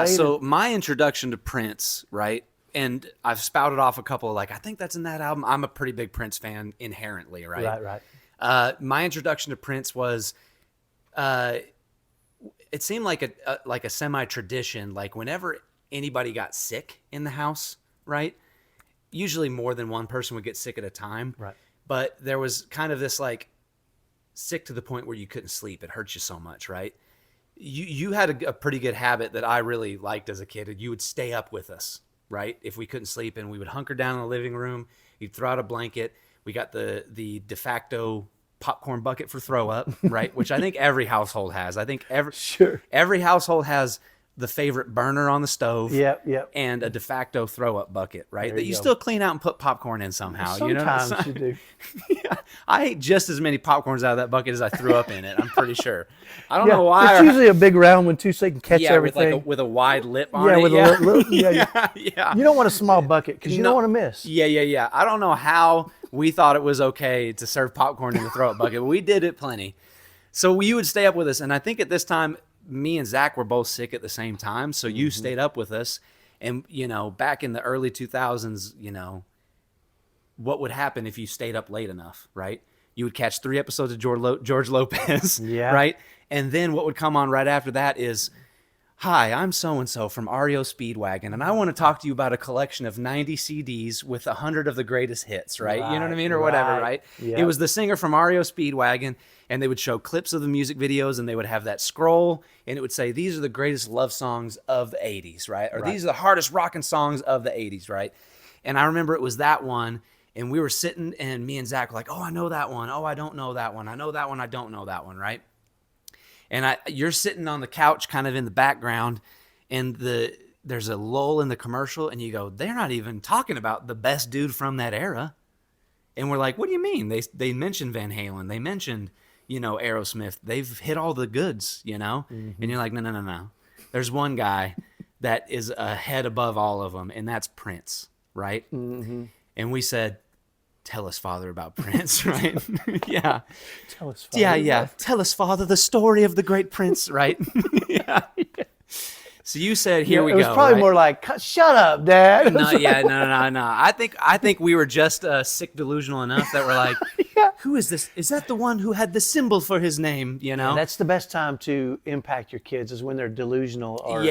So my introduction to Prince, right? And I've spouted off a couple of, like, I think that's in that album. I'm a pretty big Prince fan inherently, right? Right. My introduction to Prince was, it seemed like a semi-tradition. Like whenever anybody got sick in the house, right? Usually more than one person would get sick at a time. Right. But there was kind of this like sick to the point where you couldn't sleep. It hurt you so much, right? You had a pretty good habit that I really liked as a kid. You would stay up with us, right? If we couldn't sleep, and we would hunker down in the living room. You'd throw out a blanket. We got the de facto popcorn bucket for throw up, right? Which I think every household has. I think every household has the favorite burner on the stove, and a de facto throw up bucket, right? That you still clean out and put popcorn in somehow. Sometimes you know, you do. Yeah, I ate just as many popcorns out of that bucket as I threw up in it. I'm pretty sure. I don't know why. It's usually a big round one too, so you can catch everything. With a wide lip on it. With a little, yeah. You don't want a small bucket because you don't want to miss. Yeah. I don't know how we thought it was okay to serve popcorn in the throw up bucket, but we did it plenty. So you would stay up with us, and I think at this time, me and Zach were both sick at the same time, so you stayed up with us. And, back in the early 2000s, what would happen if you stayed up late enough, right? You would catch 3 episodes of George Lopez, right? And then what would come on right after that is, hi, I'm so-and-so from REO Speedwagon, and I want to talk to you about a collection of 90 CDs with 100 of the greatest hits, right? You know what I mean? Or whatever, right? Yep. It was the singer from REO Speedwagon, and they would show clips of the music videos, and they would have that scroll, and it would say, these are the greatest love songs of the 80s, right? Or these are the hardest rocking songs of the 80s, right? And I remember it was that one, and we were sitting, and me and Zach were like, oh, I know that one. Oh, I don't know that one. I know that one. I don't know that one, right? And you're sitting on the couch kind of in the background, and there's a lull in the commercial, and you go, they're not even talking about the best dude from that era. And we're like, what do you mean? They mentioned Van Halen. They mentioned, Aerosmith. They've hit all the goods, And you're like, no. There's one guy that is a head above all of them, and that's Prince, right? Mm-hmm. And we said, tell us, Father, about Prince, right? Yeah. Tell us, Father. Yeah. Tell us, Father, the story of the great Prince, right? Yeah. So you said, here we go. It was probably more like, shut up, Dad. No. I think we were just sick delusional enough that we're like, who is this? Is that the one who had the symbol for his name, That's the best time to impact your kids is when they're delusional or